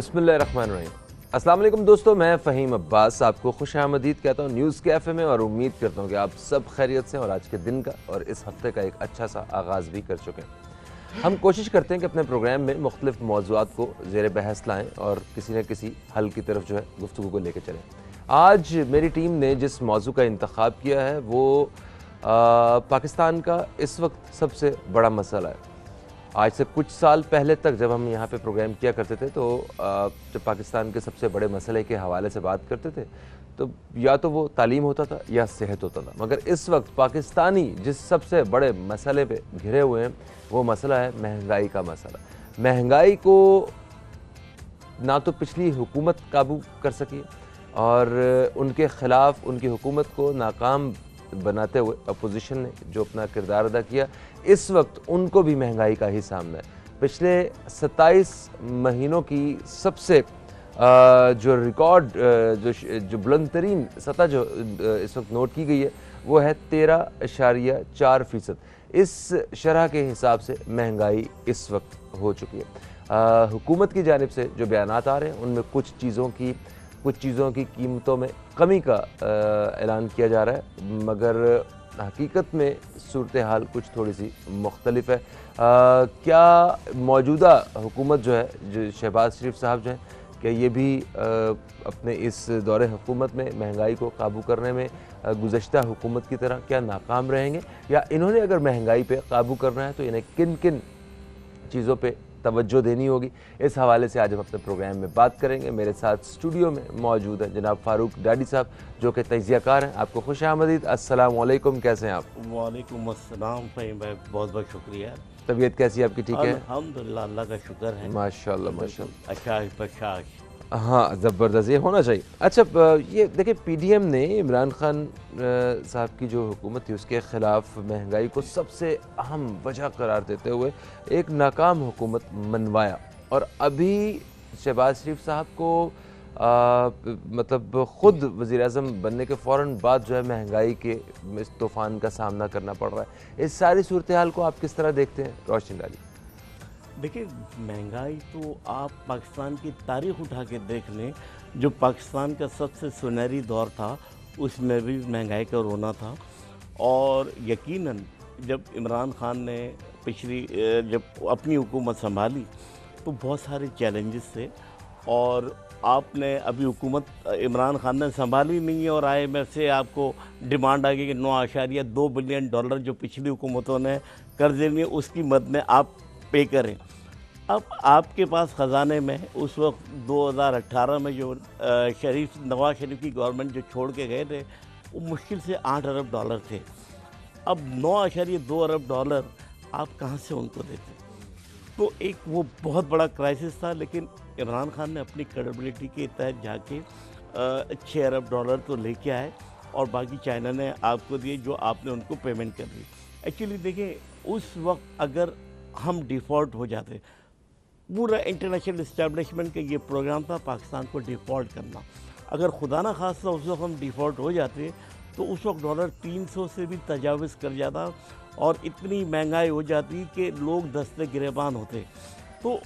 بسم اللہ الرحمن الرحیم۔ السلام علیکم دوستو، میں فہیم عباس آپ کو خوش آمدید کہتا ہوں نیوز کیفے میں، اور امید کرتا ہوں کہ آپ سب خیریت سے اور آج کے دن کا اور اس ہفتے کا ایک اچھا سا آغاز بھی کر چکے ہیں۔ ہم کوشش کرتے ہیں کہ اپنے پروگرام میں مختلف موضوعات کو زیر بحث لائیں اور کسی نہ کسی حل کی طرف گفتگو کو لے کے چلیں۔ آج میری ٹیم نے جس موضوع کا انتخاب کیا ہے وہ پاکستان کا اس وقت سب سے بڑا مسئلہ ہے۔ آج سے کچھ سال پہلے تک جب ہم یہاں پہ پروگرام کیا کرتے تھے تو جب پاکستان کے سب سے بڑے مسئلے کے حوالے سے بات کرتے تھے تو یا تو وہ تعلیم ہوتا تھا یا صحت ہوتا تھا، مگر اس وقت پاکستانی جس سب سے بڑے مسئلے پہ گھرے ہوئے ہیں وہ مسئلہ ہے مہنگائی کا مسئلہ۔ مہنگائی کو نہ تو پچھلی حکومت قابو کر سکی اور ان کے خلاف ان کی حکومت کو ناکام بناتے ہوئے اپوزیشن نے جو اپنا کردار ادا کیا، اس وقت ان کو بھی مہنگائی کا ہی سامنا ہے۔ پچھلے 27 مہینوں کی سب سے جو ریکارڈ جو بلند ترین سطح جو اس وقت نوٹ کی گئی ہے وہ ہے 13.4%۔ اس شرح کے حساب سے مہنگائی اس وقت ہو چکی ہے۔ حکومت کی جانب سے جو بیانات آ رہے ہیں ان میں کچھ چیزوں کی قیمتوں میں کمی کا اعلان کیا جا رہا ہے، مگر حقیقت میں صورتحال کچھ تھوڑی سی مختلف ہے۔ کیا موجودہ حکومت جو ہے جو شہباز شریف صاحب جو ہیں کہ یہ بھی اپنے اس دور حکومت میں مہنگائی کو قابو کرنے میں گزشتہ حکومت کی طرح کیا ناکام رہیں گے، یا انہوں نے اگر مہنگائی پہ قابو کرنا ہے تو انہیں کن کن چیزوں پہ توجہ دینی ہوگی، اس حوالے سے آج ہم اپنے پروگرام میں بات کریں گے۔ میرے ساتھ اسٹوڈیو میں موجود ہیں جناب فاروق ڈاڈی صاحب جو کہ تجزیہ کار ہیں۔ آپ کو خوش آمدید، السلام علیکم، کیسے ہیں آپ؟ وعلیکم السلام فہیم بھائی، بہت بہت شکریہ۔ طبیعت کیسی ہے آپ کی؟ ٹھیک ہے الحمدللہ، اللہ کا شکر ہے، ماشاءاللہ ماشاءاللہ، اشاش بشاش۔ ہاں زبردست، یہ ہونا چاہیے۔ اچھا یہ دیکھیں، پی ڈی ایم نے عمران خان صاحب کی جو حکومت تھی اس کے خلاف مہنگائی کو سب سے اہم وجہ قرار دیتے ہوئے ایک ناکام حکومت منوایا، اور ابھی شہباز شریف صاحب کو مطلب خود وزیر اعظم بننے کے فوراً بعد جو ہے مہنگائی کے اس طوفان کا سامنا کرنا پڑ رہا ہے۔ اس ساری صورتحال کو آپ کس طرح دیکھتے ہیں؟ روشنی ڈالیے۔ دیکھیں، مہنگائی تو آپ پاکستان کی تاریخ اٹھا کے دیکھ لیں، جو پاکستان کا سب سے سنہری دور تھا اس میں بھی مہنگائی کا رونا تھا، اور یقیناً جب عمران خان نے جب اپنی حکومت سنبھالی تو بہت سارے چیلنجز تھے، اور آپ نے ابھی حکومت عمران خان نے سنبھالی نہیں ہے اور آئی ایم ایف سے آپ کو ڈیمانڈ آ گئی کہ 9.2 بلین ڈالر جو پچھلی حکومتوں نے قرضے لیے اس کی مد میں آپ پے کریں۔ اب آپ کے پاس خزانے میں اس وقت 2018 میں جو نواز شریف کی گورنمنٹ جو چھوڑ کے گئے تھے وہ مشکل سے 8 ارب ڈالر تھے۔ اب 9.2 ارب ڈالر آپ کہاں سے ان کو دیتے؟ تو ایک وہ بہت بڑا کرائسس تھا، لیکن عمران خان نے اپنی کریڈبلٹی کے تحت جا کے 6 ارب ڈالر تو لے کے آئے، اور باقی چائنا نے آپ کو دیے جو آپ نے ان کو پیمنٹ کر دی۔ ایکچولی دیکھیں، اس وقت اگر ہم ڈیفالٹ ہو جاتے، پورا انٹرنیشنل اسٹیبلشمنٹ کا یہ پروگرام تھا پاکستان کو ڈیفالٹ کرنا، اگر خدا نہ خواستہ اس وقت ہم ڈیفالٹ ہو جاتے تو اس وقت ڈالر 300 سے بھی تجاوز کر جاتا اور اتنی مہنگائی ہو جاتی کہ لوگ دستے گریبان ہوتے۔ تو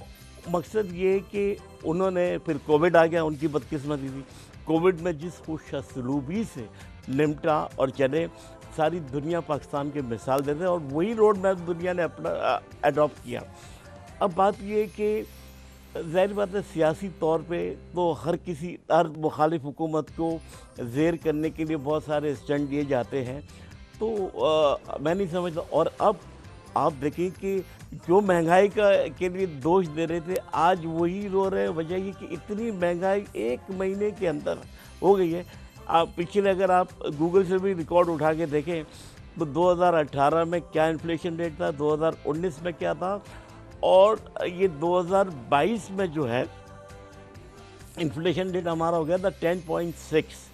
مقصد یہ کہ انہوں نے پھر کووڈ آ گیا، ان کی بدقسمتی تھی، کووڈ میں جس خوش اسلوبی سے نمٹا اور چلے، ساری دنیا پاکستان کے مثال دیتے، اور وہی روڈ میپ دنیا نے اپنا ایڈاپٹ کیا۔ اب بات یہ کہ ظاہر بات ہے سیاسی طور پہ تو ہر مخالف حکومت کو زیر کرنے کے لیے بہت سارے اسٹنٹ دیے جاتے ہیں، تو میں نہیں سمجھتا۔ اور اب آپ دیکھیں کہ جو مہنگائی کے لیے دوش دے رہے تھے آج وہی رو رہے ہیں، وجہ یہ کہ اتنی مہنگائی ایک مہینے کے اندر ہو گئی ہے۔ آپ پچھلے اگر آپ گوگل سے بھی ریکارڈ اٹھا کے دیکھیں تو 2018 میں کیا انفلیشن ریٹ تھا، 2019 میں کیا تھا، اور یہ 2022 میں جو ہے انفلیشن ریٹ ہمارا ہو گیا تھا 10.6،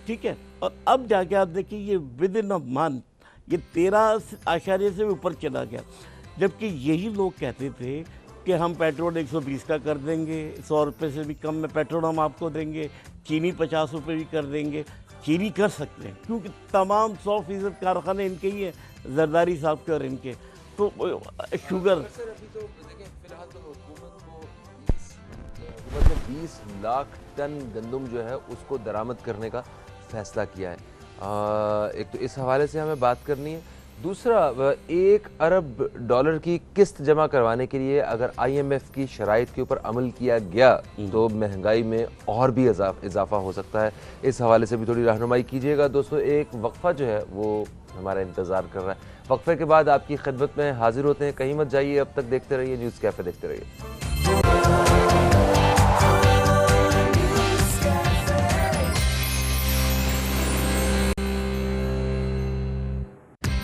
ٹھیک ہے۔ اور اب جا کے آپ دیکھیں یہ ود ان اے منتھ یہ 13 سے اوپر چلا گیا، جبکہ یہی لوگ کہتے تھے کہ ہم پیٹرول 120 کا کر دیں گے، 100 روپے سے بھی کم میں پیٹرول ہم آپ کو دیں گے، چینی 50 روپے بھی کر دیں گے۔ چینی کر سکتے ہیں کیونکہ تمام 100% کارخانے ان کے ہی ہیں، زرداری صاحب کے اور ان کے، تو شوگر حکومت نے 20 लाख टन गंदम जो है उसको दरामद करने का फैसला किया है। एक तो इस हवाले से हमें बात करनी है। दूसरा, 1 अरब डॉलर की किस्त जमा करवाने के लिए अगर IMF की शराइत के ऊपर अमल किया गया तो महंगाई में और भी इजाफा हो सकता है। इस हवाले से भी थोड़ी रहनुमाई कीजिएगा दोस्तों। एक वक्फा जो है वो हमारा इंतज़ार कर रहा है। वक्फे के बाद आपकी खिदमत में हाजिर होते हैं। कहीं मत जाइए, अब तक देखते रहिए न्यूज़ कैफ़े, देखते रहिए।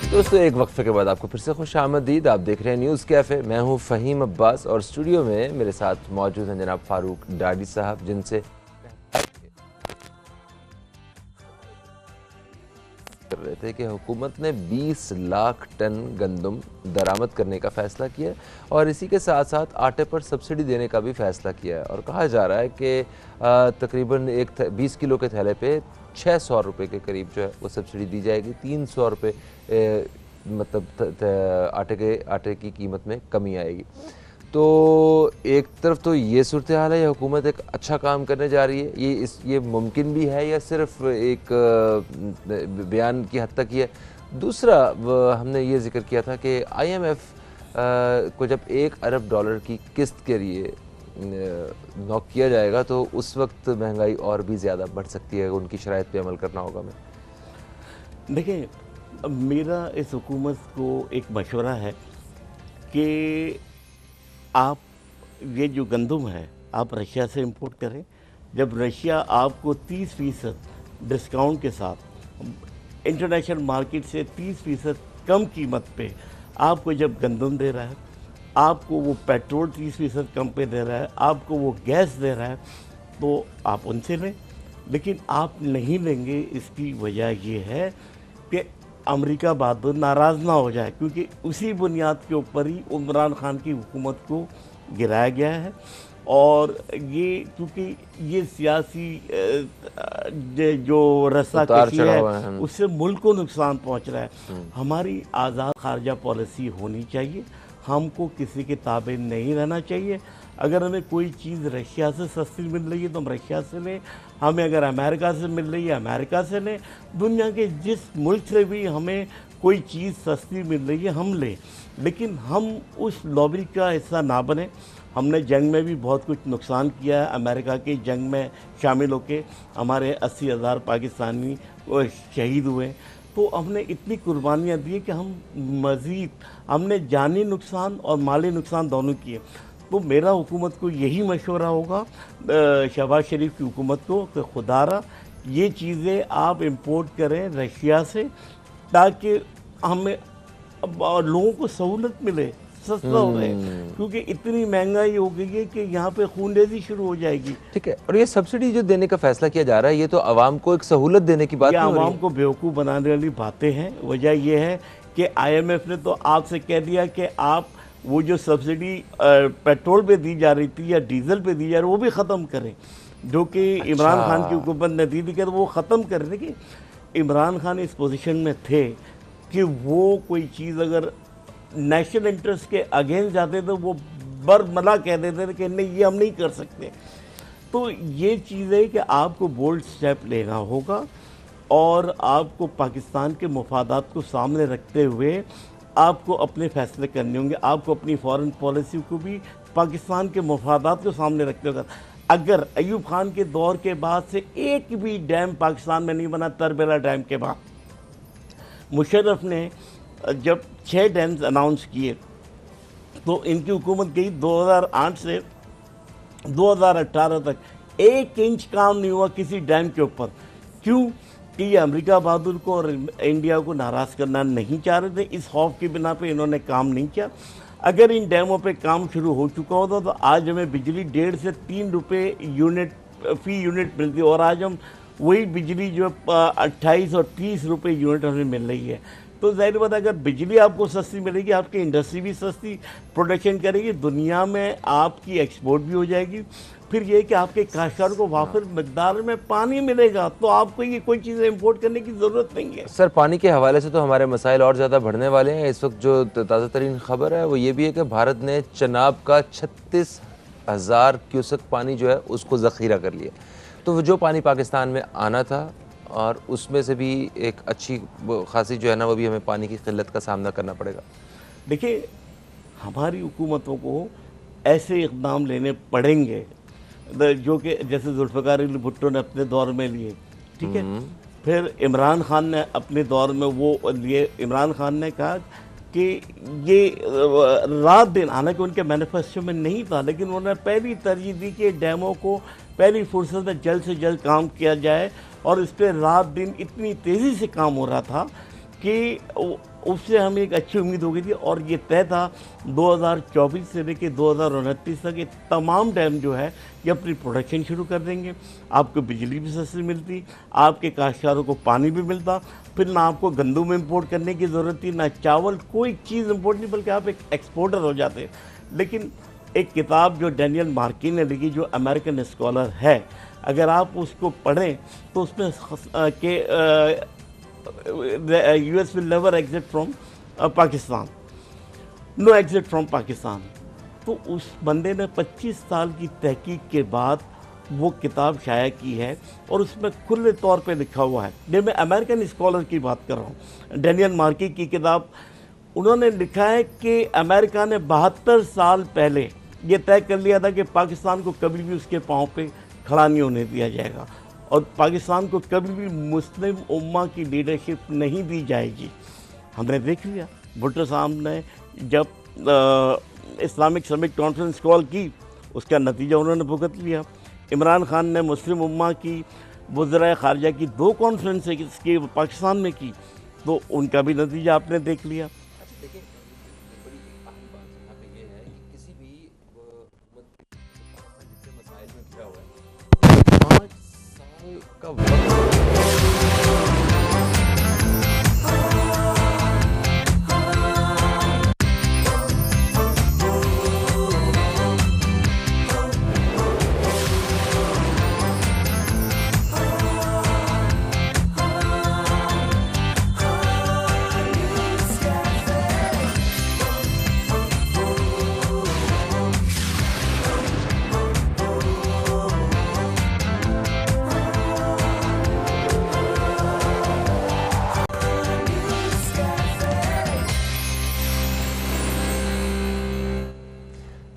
दोस्तों, एक वक्फे के बाद आपको फिर से खुश आमदीद। आप देख रहे हैं न्यूज़ कैफ़े। मैं हूं फ़हीम अब्बास और स्टूडियो में मेरे साथ मौजूद हैं जनाब फारूक डाडी साहब, जिनसे कर रहे थे कि हुकूमत ने 20 लाख टन गंदम दरामद करने का फ़ैसला किया है और इसी के साथ साथ आटे पर सब्सिडी देने का भी फ़ैसला किया है। और कहा जा रहा है कि तकरीबन 20 किलो के थैले पे 600 रुपये के करीब जो है वो सब्सिडी दी जाएगी। 300 रुपये मतलब आटे की कीमत में कमी आएगी। तो एक तरफ तो ये सूरत हाल है, ये हुकूमत एक अच्छा काम करने जा रही है, ये मुमकिन भी है या सिर्फ एक बयान की हद तक ही है। दूसरा, हमने ये जिक्र किया था कि IMF को जब 1 अरब डॉलर की किस्त के लिए नॉक किया जाएगा तो उस वक्त महंगाई और भी ज़्यादा बढ़ सकती है। उनकी शराइत पे अमल करना होगा। मैं देखिए, मेरा इस हुकूमत को एक मशवरा है कि आप ये जो गंदम है आप रशिया से इंपोर्ट करें। जब रशिया आपको 30% डिस्काउंट के साथ इंटरनेशनल मार्केट से 30% कम कीमत पे आपको जब गंदम दे रहा है, आपको वो पेट्रोल 30% कम पे दे रहा है, आपको वो गैस दे रहा है, तो आप उनसे लें। लेकिन आप नहीं लेंगे, इसकी वजह ये है कि अमेरिका बाद नाराज़ ना हो जाए, क्योंकि उसी बुनियाद के ऊपर ही इमरान खान की हुकूमत को गिराया गया है। और ये क्योंकि ये सियासी जो रस्साकशी है उससे मुल्क को नुकसान पहुंच रहा है। हमारी आज़ाद खारजा पॉलिसी होनी चाहिए, हमको किसी के ताबे नहीं रहना चाहिए। अगर हमें कोई चीज़ रशिया से सस्ती मिल रही है तो हम रशिया से लें, हमें अगर अमेरिका से मिल रही है अमेरिका से लें। दुनिया के जिस मुल्क से भी हमें कोई चीज़ सस्ती मिल रही है हम लें, लेकिन हम उस लॉबी का हिस्सा ना बने। हमने जंग में भी बहुत कुछ नुकसान किया है। अमेरिका की जंग में शामिल होकर हमारे 80,000 पाकिस्तानी शहीद हुए। तो हमने इतनी कुर्बानियाँ दी कि हमने जानी नुकसान और माली नुकसान दोनों किए। तो मेरा हुकूमत को यही मशवरा होगा, शहबाज शरीफ की हुकूमत को, कि खुदारा ये चीज़ें आप इंपोर्ट करें रशिया से, ताकि हमें लोगों को सहूलत मिले, सस्ता हो रहे, क्योंकि इतनी महंगाई हो गई है कि यहाँ पे खूनरेज़ी शुरू हो जाएगी। ठीक है। और ये सब्सिडी जो देने का फैसला किया जा रहा है, ये तो आवाम को एक सहूलत देने की बात नहीं हो रही है। आवाम को बेवकूफ़ बनाने वाली बातें हैं। वजह यह है कि IMF ने तो आपसे कह दिया कि आप वो जो सब्सिडी पेट्रोल पे दी जा रही थी या डीजल पे दी जा रही वो भी ख़त्म करें, जो कि इमरान खान की हुकूमत ने दी थी कि वो ख़त्म कर दें। कि इमरान खान इस पोजीशन में थे कि वो कोई चीज़ अगर नेशनल इंटरेस्ट के अगेंस्ट जाते तो वो बरमला कह देते थे कि नहीं, ये हम नहीं कर सकते। तो ये चीज़ है कि आपको बोल्ड स्टेप लेना होगा और आपको पाकिस्तान के मफादात को सामने रखते हुए आपको अपने फैसले करने होंगे। आपको अपनी फॉरेन पॉलिसी को भी पाकिस्तान के मफादात को सामने रखते होगा। अगर अयूब खान के दौर के बाद से एक भी डैम पाकिस्तान में नहीं बना, तरबेला डैम के बाद मुशर्रफ ने जब 6 डैम्स अनाउंस किए तो इनकी हुकूमत गई 2008 से 2018 तक 1 इंच काम नहीं हुआ किसी डैम के ऊपर। क्यों? कि ये अमेरिका बहादुर को और इंडिया को नाराज़ करना नहीं चाह रहे थे। इस खौफ की बिना पे इन्होंने काम नहीं किया। अगर इन डैमों पे काम शुरू हो चुका होता तो आज हमें बिजली 1.5 से 3 रुपये फी यूनिट मिलती, और आज हम वही बिजली जो 28 और 30 रुपये यूनिट हमें मिल रही है। तो जाहिर बात है, अगर बिजली आपको सस्ती मिलेगी, आपकी इंडस्ट्री भी सस्ती प्रोडक्शन करेगी, दुनिया में आपकी एक्सपोर्ट भी हो जाएगी। फिर ये कि आपके काश्तकार को वाफिर मकदार में पानी मिलेगा, तो आपको ये कोई चीज़ें इंपोर्ट करने की ज़रूरत नहीं है। सर, पानी के हवाले से तो हमारे मसाइल और ज़्यादा बढ़ने वाले हैं। इस वक्त जो ताज़ा तरीन खबर है वो ये भी है कि भारत ने चनाब का 36 1000 क्यूसेक पानी जो है उसको ज़ख़ीरा कर लिया। तो वो जो पानी पाकिस्तान में आना था और उसमें से भी एक अच्छी खासी जो है ना वो भी हमें पानी की किल्लत का सामना करना पड़ेगा। देखिए, हमारी हुकूमतों को ऐसे इक़दाम लेने पड़ेंगे जो कि जैसे जुल्फ़िकार अली भुट्टो ने अपने दौर में लिए, ठीक है। फिर इमरान खान ने अपने दौर में वो लिए। इमरान खान ने कहा कि ये रात दिन, हालांकि उनके मैनिफेस्टो में नहीं था, लेकिन उन्होंने पहली तरजीह दी कि डैमों को पहली फुर्सत में जल्द से जल्द काम किया जाए, और इस पर रात दिन इतनी तेज़ी से काम हो रहा था कि उससे हमें एक अच्छी उम्मीद हो गई थी। और ये तय था 2024 से लेकर 2029 तक ये तमाम डैम जो है ये अपनी प्रोडक्शन शुरू कर देंगे। आपको बिजली भी सस्ती मिलती, आपके काश्तकारों को पानी भी मिलता, फिर ना आपको गंदम इंपोर्ट करने की ज़रूरत थी, ना चावल, कोई चीज़ इंपोर्ट नहीं, बल्कि आप एक एक्सपोर्टर हो जाते। लेकिन एक किताब जो डैनियल मार्की ने लिखी, जो अमेरिकन स्कॉलर है, अगर आप उसको पढ़ें तो उसमें के US will never exit from Pakistan, no exit from Pakistan. तो उस बंदे ने 25 साल की तहकीक के बाद वो किताब शाया की है, और उसमें खुले तौर पे लिखा हुआ है। ये मैं अमेरिकन स्कॉलर की बात कर रहा हूँ, डैनियल मार्की की किताब। उन्होंने लिखा है कि अमेरिका ने 72 साल पहले ये तय कर लिया था कि पाकिस्तान को कभी भी उसके पाँव पे खड़ा नहीं होने दिया जाएगा, और पाकिस्तान को कभी भी मुस्लिम उम्मा की लीडरशिप नहीं दी जाएगी। हमने देख लिया, भुट्टो साहब ने जब इस्लामिक समिट कॉन्फ्रेंस कॉल की, उसका नतीजा उन्होंने भुगत लिया। इमरान खान ने मुस्लिम उम्मा की वज़राए ख़ारिजा की 2 कॉन्फ्रेंसें की पाकिस्तान में की, तो उनका भी नतीजा आपने देख लिया।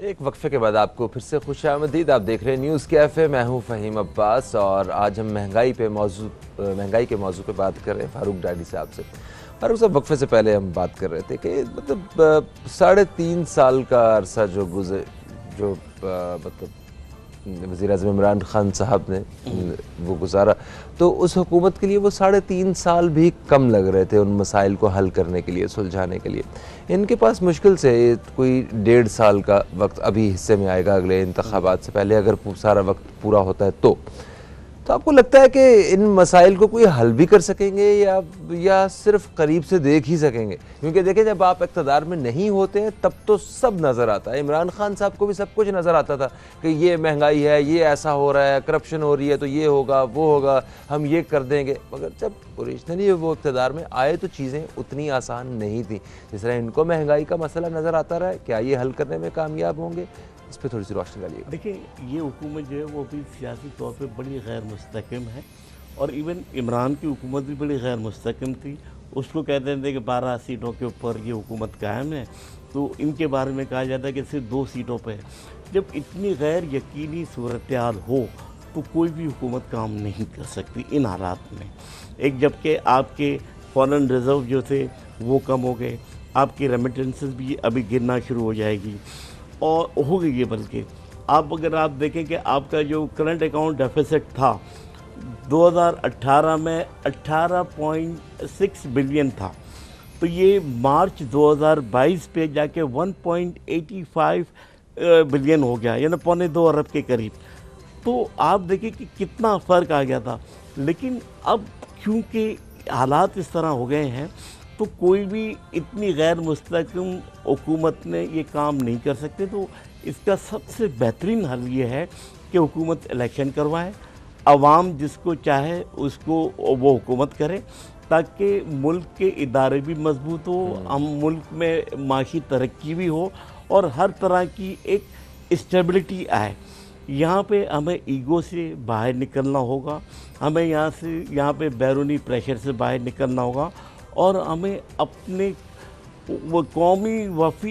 एक वक्फे के बाद आपको फिर से खुशामदीद। आप देख रहे हैं न्यूज़ कैफ़े, मैं हूं फ़हीम अब्बास, और आज हम महंगाई के मौजू पे बात कर रहे हैं फारूक डाडी साहब से। फारूक साहब, वक्फे से पहले हम बात कर रहे थे कि मतलब 3.5 साल का अरसा जो मतलब वज़ीर-ए-आज़म इमरान खान साहब ने वो गुजारा, तो उस हुकूमत के लिए वो 3.5 साल भी कम लग रहे थे उन मसाइल को हल करने के लिए, सुलझाने के लिए। इनके पास मुश्किल से कोई 1.5 साल का वक्त अभी हिस्से में आएगा अगले इंतखाबात से पहले, अगर सारा वक्त पूरा होता है तो आपको लगता है कि इन मसाइल को कोई हल भी कर सकेंगे या सिर्फ करीब से देख ही सकेंगे? क्योंकि देखें, जब आप इक़्तिदार में नहीं होते हैं तब तो सब नज़र आता है। इमरान खान साहब को भी सब कुछ नज़र आता था कि ये महंगाई है, ये ऐसा हो रहा है, करप्शन हो रही है, तो ये होगा, वो होगा, हम ये कर देंगे। मगर जब ओरिजिनली वो इक़्तिदार में आए तो चीज़ें उतनी आसान नहीं थी। जिस तरह इनको महंगाई का मसला नज़र आता रहा है, क्या ये हल करने में कामयाब होंगे? इस पर थोड़ी सी रोशनी डालिएगा। देखिए, ये हुकूमत जो है वो भी सियासी तौर पे बड़ी गैर मुस्तकम है, और इवन इमरान की हुकूमत भी बड़ी गैर मुस्तकम थी। उसको कहते थे कि 12 सीटों के ऊपर ये हुकूमत कायम है, तो इनके बारे में कहा जाता है कि सिर्फ 2 सीटों पे है। जब इतनी गैर यकीनी सूरत हाल हो तो कोई भी हुकूमत काम नहीं कर सकती इन हालात में। एक, जबकि आपके फॉरेन रिज़र्व जो थे वो कम हो गए, आपकी रेमिटेंसेस भी अभी गिरना शुरू हो जाएगी, और हो गई है। बल्कि अगर आप देखें कि आपका जो करंट अकाउंट डेफिसिट था 2018 में 18.6 बिलियन था, तो ये मार्च 2022 पे जाके 1.85 बिलियन हो गया, यानी 1.25 अरब के करीब। तो आप देखिए कि कितना फ़र्क आ गया था। लेकिन अब क्योंकि हालात इस तरह हो गए हैं, तो कोई भी इतनी गैर मुस्तकम हुकूमत ने ये काम नहीं कर सकते। तो इसका सबसे बेहतरीन हल ये है कि हुकूमत इलेक्शन करवाए, अवाम जिसको चाहे उसको वो हुकूमत करे, ताकि मुल्क के इदारे भी मजबूत हो, हम मुल्क में माशी तरक्की भी हो, और हर तरह की एक स्टेबिलिटी आए। यहाँ पे हमें ईगो से बाहर निकलना होगा, हमें यहाँ पे बैरूनी प्रेशर से बाहर निकलना होगा, और हमें अपने वो कौमी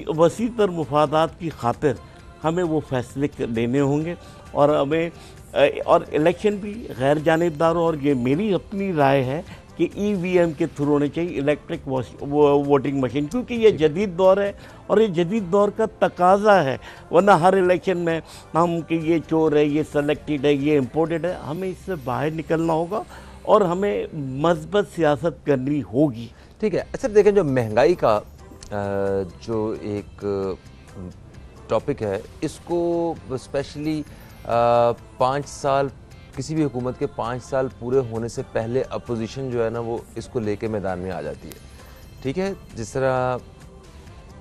वसीतर मुफादात की खातिर हमें वो फैसले लेने होंगे, और हमें और इलेक्शन भी गैर जानिबदार हो। और ये मेरी अपनी राय है कि EVM के थ्रू होने चाहिए, इलेक्ट्रिक वोटिंग मशीन, क्योंकि ये जदीद दौर है और ये जदीद दौर का तकाजा है। वरना हर इलेक्शन में हम कि ये चोर है, ये सेलेक्टेड है, ये इम्पोर्टेड है। हमें इससे बाहर निकलना होगा और हमें मज़बूत सियासत करनी होगी। ठीक है। अच्छा देखें, जो महंगाई का जो एक टॉपिक है, इसको स्पेशली 5 साल, किसी भी हुकूमत के 5 साल पूरे होने से पहले अपोजिशन जो है ना, वो इसको लेके मैदान में आ जाती है। ठीक है, जिस तरह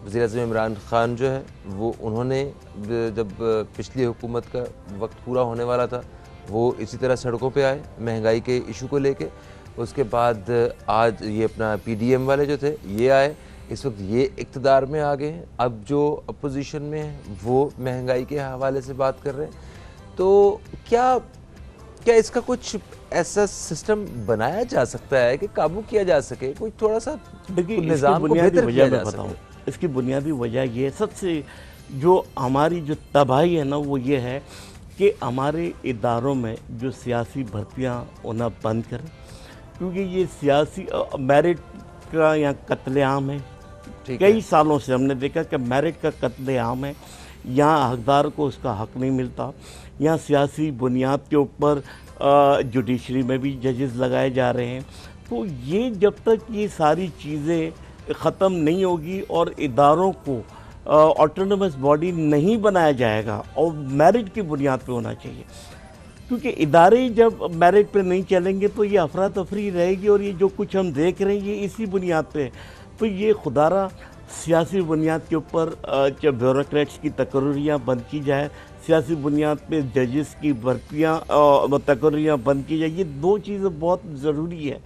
वज़ीर-ए-आज़म इमरान खान जो है वो, उन्होंने जब पिछली हुकूमत का वक्त पूरा होने वाला था, वो इसी तरह सड़कों पे आए महंगाई के इशू को लेके। उसके बाद आज ये अपना PDM वाले जो थे ये आए, इस वक्त ये इक़्तिदार में आ गए हैं। अब जो अपोजिशन में है वो महंगाई के हवाले से बात कर रहे हैं। तो क्या इसका कुछ ऐसा सिस्टम बनाया जा सकता है कि काबू किया जा सके, कोई थोड़ा सा निज़ाम को बेहतर किया जा सके? इसकी बुनियादी वजह ये, सबसे जो हमारी जो तबाही है ना, वो ये है कि हमारे इदारों में जो सियासी भर्तियाँ होना बंद करें, क्योंकि ये सियासी मेरिट का यहाँ कत्लेआम है। कई सालों से हमने देखा कि मेरिट का कत्लेआम है, यहाँ हकदार को उसका हक नहीं मिलता। यहाँ सियासी बुनियाद के ऊपर जुडिशरी में भी जजेस लगाए जा रहे हैं। तो ये जब तक ये सारी चीज़ें ख़त्म नहीं होगी और इदारों को ऑटोनोमस बॉडी नहीं बनाया जाएगा, और मेरिट की बुनियाद पे होना चाहिए, क्योंकि इदारे जब मेरिट पे नहीं चलेंगे तो ये अफरा तफरी रहेगी। और ये जो कुछ हम देख रहे हैं ये इसी बुनियाद पे, तो ये खुदारा सियासी बुनियाद के ऊपर जब ब्यूरोक्रेट्स की तकर्रियाँ बंद की जाए, सियासी बुनियाद पे जजेस की भर्तियाँ तकर्रियाँ बंद की जाए, ये दो चीज़ें बहुत ज़रूरी है।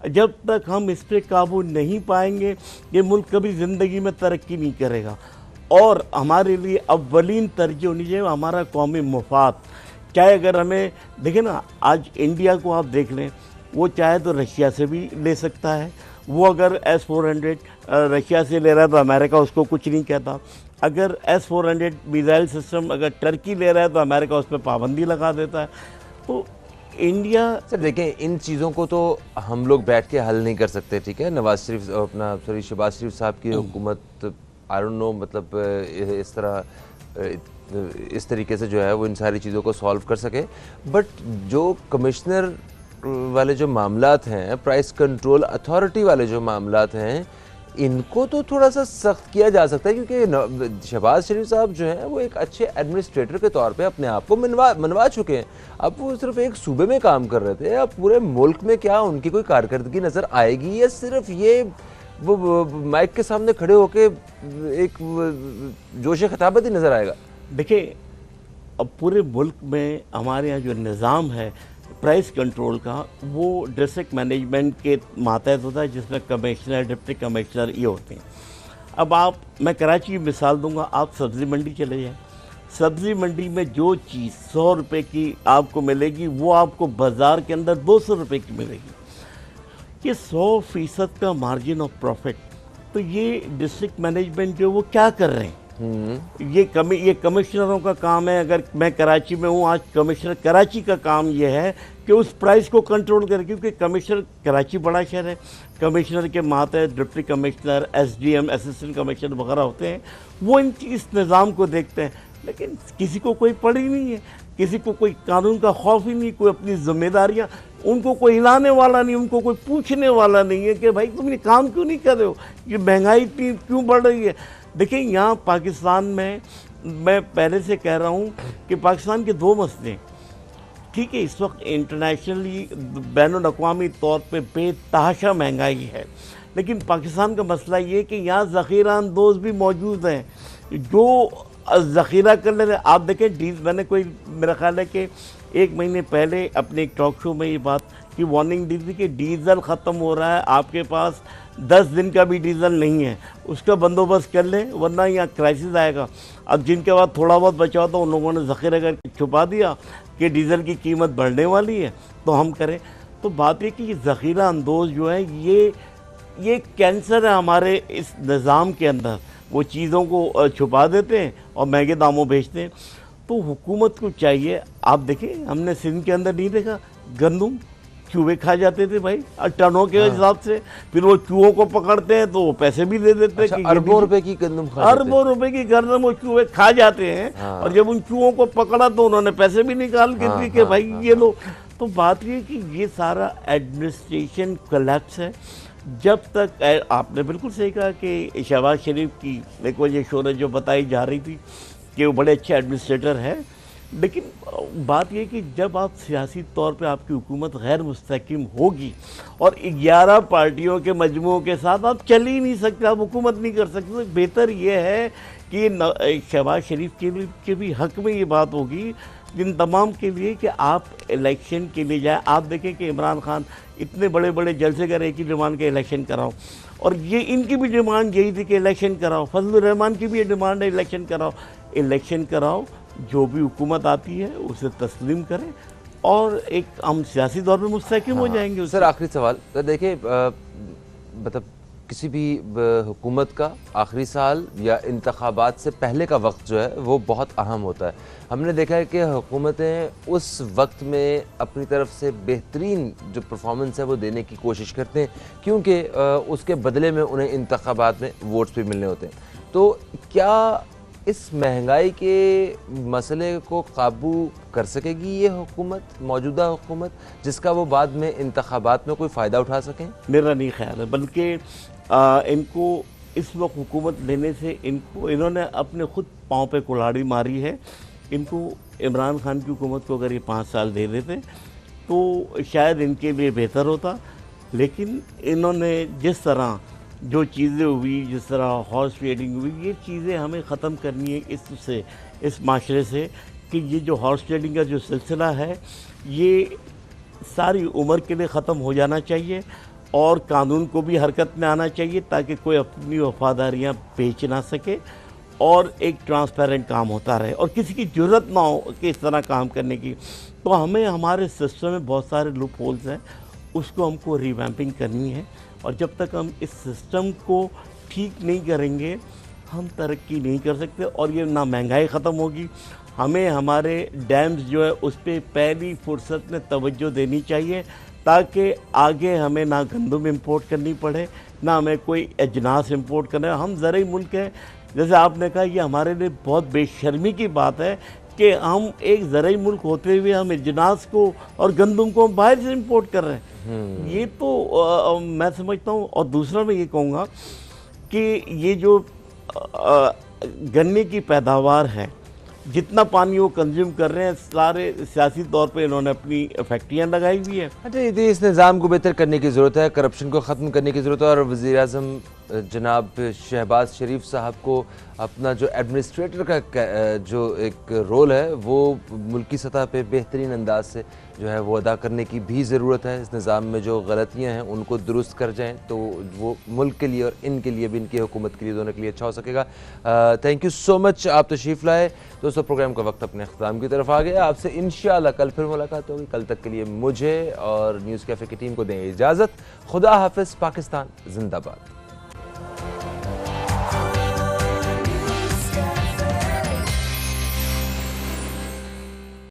जब तक हम इस पर काबू नहीं पाएंगे ये मुल्क कभी ज़िंदगी में तरक्की नहीं करेगा। और हमारे लिए अव्वलीन तरजीह होनी चाहिए हमारा कौमी मुफाद। चाहे अगर हमें देखें ना, आज इंडिया को आप देख लें, वो चाहे तो रशिया से भी ले सकता है। वो अगर S-400 रशिया से ले रहा है तो अमेरिका उसको कुछ नहीं कहता। अगर S-400 मिसाइल सिस्टम अगर टर्की ले रहा है तो अमेरिका उस पर पाबंदी लगा देता है। तो इंडिया सर देखें, इन चीज़ों को तो हम लोग बैठ के हल नहीं कर सकते। ठीक है, नवाज शरीफ अपना शहबाज शरीफ साहब की हुकूमत, आई डोंट नो, मतलब इस तरीके से जो है वो इन सारी चीज़ों को सॉल्व कर सके। बट जो कमिश्नर वाले जो मामलात हैं, प्राइस कंट्रोल अथॉरिटी वाले जो मामलात हैं, इनको तो थोड़ा सा सख्त किया जा सकता है, क्योंकि शहबाज शरीफ साहब जो हैं वो एक अच्छे एडमिनिस्ट्रेटर के तौर पे अपने आप को मनवा चुके हैं। अब वो सिर्फ एक सूबे में काम कर रहे थे, अब पूरे मुल्क में क्या उनकी कोई कारकर्दगी नज़र आएगी, या सिर्फ ये वो माइक के सामने खड़े होके एक जोश खिताबत ही नज़र आएगा? देखिए, अब पूरे मुल्क में हमारे यहाँ जो निज़ाम है प्राइस कंट्रोल का, वो डिस्ट्रिक्ट मैनेजमेंट के मातहत होता है, जिसमें कमिश्नर, डिप्टी कमिश्नर ये होते हैं। अब मैं कराची की मिसाल दूंगा, आप सब्ज़ी मंडी चले जाएं, सब्ज़ी मंडी में जो चीज़ 100 रुपये की आपको मिलेगी वो आपको बाज़ार के अंदर 200 रुपये की मिलेगी। ये 100% का मार्जिन ऑफ प्रॉफिट। तो ये डिस्ट्रिक्ट मैनेजमेंट जो वो क्या कर रहे हैं, ये कमिश्नरों का काम है। अगर मैं कराची में हूँ आज, कमिश्नर कराची का काम ये है कि उस प्राइस को कंट्रोल करे, क्योंकि कमिश्नर, कराची बड़ा शहर है, कमिश्नर के मातहत deputy commissioner, SDM, assistant commissioner वगैरह होते हैं, वो इस निज़ाम को देखते हैं। लेकिन किसी को कोई पड़ ही नहीं है, किसी को कोई कानून का खौफ ही नहीं, कोई अपनी जिम्मेदारियाँ, उनको कोई हिलाने वाला नहीं, उनको कोई पूछने वाला नहीं है कि भाई तुम ये काम क्यों नहीं कर रहे हो, ये महंगाई इतनी क्यों बढ़ रही है। देखिए, यहाँ पाकिस्तान में मैं पहले से कह रहा हूँ कि पाकिस्तान के दो मसले, ठीक है, इस वक्त इंटरनेशनली बैनुल-अक़वामी तौर पे बेतहाशा महंगाई है, लेकिन पाकिस्तान का मसला ये कि यहाँ ज़ख़ीरा अंदोज़ भी मौजूद हैं जो ज़ख़ीरा कर ले रहे। आप देखें, मैंने कोई, मेरा ख्याल है कि 1 महीने पहले अपने एक टॉक शो में ये बात की वार्निंग दी थी कि डीजल ख़त्म हो रहा है, आपके पास 10 दिन का भी डीजल नहीं है, उसका बंदोबस्त कर लें वरना यहाँ क्राइसिस आएगा। अब जिनके पास थोड़ा बहुत बचा होता उन लोगों ने ज़ख़ीरा करके छुपा दिया कि डीजल की कीमत बढ़ने वाली है तो हम करें। तो बात ये कि ये ज़ख़ीरा अंदोज़ जो है ये कैंसर है हमारे इस निज़ाम के अंदर। वो चीज़ों को छुपा देते हैं और महंगे दामों बेचते हैं। तो हुकूमत को चाहिए, आप देखें हमने सिंध के अंदर नहीं देखा, गंदम चूहे खा जाते थे भाई टनों के हिसाब से, फिर वो चूहों को पकड़ते हैं तो वो पैसे भी दे देते हैं। अच्छा, अरबों रुपए की गंदम खा अरबों रुपए की गंदम वो चूहे खा जाते हैं। और जब उन चूहों को पकड़ा तो उन्होंने पैसे भी निकाल के दिए कि भाई ये लो। तो बात ये कि ये सारा एडमिनिस्ट्रेशन कोलैप्स है। जब तक आपने बिल्कुल सही कहा कि शहबाज शरीफ की एक वजह शोहरत जो बताई जा रही थी कि वो बड़े अच्छे एडमिनिस्ट्रेटर हैं, लेकिन बात यह कि जब आप सियासी तौर पे आपकी हुकूमत गैर मुस्तकिम होगी और 11 पार्टियों के मजमूओं के साथ आप चल ही नहीं सकते, आप हुकूमत नहीं कर सकते। तो बेहतर ये है कि शहबाज शरीफ के भी हक़ में ये बात होगी इन तमाम के लिए कि आप इलेक्शन के लिए जाए। आप देखें कि इमरान खान इतने बड़े बड़े जलसे कर एक ही डिमांड के इलेक्शन कराओ, और ये इनकी भी डिमांड यही थी कि इलेक्शन कराओ। फजलुर रहमान की भी ये डिमांड है इलेक्शन कराओ। इलेक्शन कराओ, जो भी हुकूमत आती है उसे तस्लीम करें और एक हम सियासी तौर पर मुस्तहकम हो जाएंगे। सर आखिरी सवाल, तो देखिए मतलब किसी भी हुकूमत का आखिरी साल या इंतखाबात से पहले का वक्त जो है वो बहुत अहम होता है। हमने देखा है कि हुकूमतें उस वक्त में अपनी तरफ से बेहतरीन जो परफॉर्मेंस है वो देने की कोशिश करते हैं, क्योंकि उसके बदले में उन्हें इंतखाबात में वोट्स भी मिलने होते हैं। तो क्या इस महंगाई के मसले को काबू कर सकेगी ये हुकूमत, मौजूदा हुकूमत, जिसका वो बाद में इंतखाबात में कोई फ़ायदा उठा सकें? मेरा नहीं ख्याल है, बल्कि इनको इस वक्त हुकूमत लेने से इन्होंने अपने खुद पाँव पे कुल्हाड़ी मारी है। इनको इमरान खान की हुकूमत को अगर ये 5 साल दे देते तो शायद इनके लिए बेहतर होता, लेकिन इन्होंने जिस तरह जो चीज़ें हुई, जिस तरह हॉर्स ट्रेडिंग हुई, ये चीज़ें हमें ख़त्म करनी है इस माशरे से कि ये जो हॉर्स ट्रेडिंग का जो सिलसिला है ये सारी उम्र के लिए ख़त्म हो जाना चाहिए और कानून को भी हरकत में आना चाहिए ताकि कोई अपनी वफादारियाँ बेच ना सके और एक ट्रांसपेरेंट काम होता रहे और किसी की ज़रूरत ना हो कि इस तरह काम करने की। तो हमें हमारे सिस्टम में बहुत सारे लूप होल्स हैं, उसको हमको रिवैम्पिंग करनी है, और जब तक हम इस सिस्टम को ठीक नहीं करेंगे हम तरक्की नहीं कर सकते और ये ना महंगाई ख़त्म होगी। हमें हमारे डैम्स जो है उस पर पहली फुर्सत में तवज्जो देनी चाहिए ताकि आगे हमें ना गंदम इंपोर्ट करनी पड़े, ना हमें कोई अजनास इंपोर्ट करना। हम ज़रूरी मुल्क हैं, जैसे आपने कहा, ये हमारे लिए बहुत बेशर्मी की बात है कि हम एक ज़रूरी मुल्क होते हुए हम अजनास को और गंदम को हम बाहर से इंपोर्ट कर रहे हैं। ये तो मैं समझता हूँ। और दूसरा मैं ये कहूँगा कि ये जो गन्ने की पैदावार है, जितना पानी वो कंज्यूम कर रहे हैं, सारे सियासी तौर पे इन्होंने अपनी फैक्ट्रियाँ लगाई हुई है। अच्छा, इस निज़ाम को बेहतर करने की ज़रूरत है, करप्शन को ख़त्म करने की ज़रूरत है, और वज़ीर-ए-आज़म जनाब शहबाज शरीफ साहब को अपना जो एडमिनिस्ट्रेटर का जो एक रोल है वो मुल्की सतह पे बेहतरीन अंदाज से जो है वो अदा करने की भी ज़रूरत है। इस निज़ाम में जो गलतियाँ हैं उनको दुरुस्त कर जाएँ तो वो मुल्क के लिए और इनके लिए भी, इनकी हुकूमत के लिए, दोनों के लिए अच्छा हो सकेगा। थैंक यू सो मच, आप तशरीफ़ लाए। दोस्तों, प्रोग्राम का वक्त अपने अख्ताम की तरफ आ गया। आपसे इंशाअल्लाह कल फिर मुलाकात होगी। कल तक के लिए मुझे और न्यूज़ कैफ़े की टीम को दें इजाज़त। खुदा हाफ़िज़। पाकिस्तान जिंदाबाद।